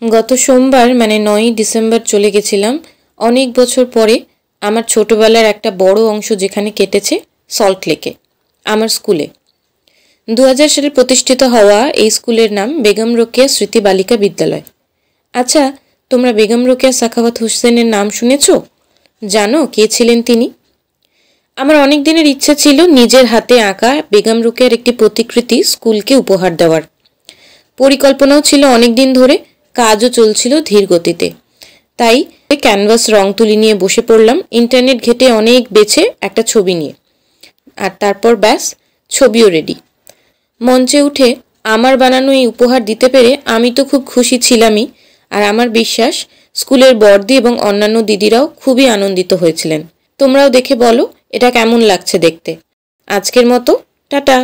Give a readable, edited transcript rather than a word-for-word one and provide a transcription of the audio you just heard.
গত সোমবার মানে ৯ই ডিসেম্বর চলে গেছিলাম অনেক বছর পরে আমার ছোটবেলার একটা বড় অংশ যেখানে কেটেছে সল্টলেকে, আমার স্কুলে। ২০০০ সালে প্রতিষ্ঠিত হওয়া এই স্কুলের নাম বেগম রোকেয়া স্মৃতি বালিকা বিদ্যালয়। আচ্ছা, তোমরা বেগম রোকেয়া সাখাওয়াত হোসেনের নাম শুনেছ? জানো কে ছিলেন তিনি? আমার অনেক দিনের ইচ্ছা ছিল নিজের হাতে আঁকা বেগম রোকেয়ার একটি প্রতিকৃতি স্কুলকে উপহার দেওয়ার। পরিকল্পনাও ছিল অনেক দিন ধরে, কাজও চলছিল ধীর গতিতে। তাই ক্যানভাস রং তুলি নিয়ে বসে পড়লাম, ইন্টারনেট ঘেটে অনেক বেছে একটা ছবি নিয়ে। আর তারপর ব্যাস, ছবিও রেডি। মঞ্চে উঠে আমার বানানো এই উপহার দিতে পেরে আমি তো খুব খুশি ছিলামই, আর আমার বিশ্বাস স্কুলের বড়দি এবং অন্যান্য দিদিরাও খুবই আনন্দিত হয়েছিলেন। তোমরাও দেখে বলো এটা কেমন লাগছে দেখতে। আজকের মতো টাটা।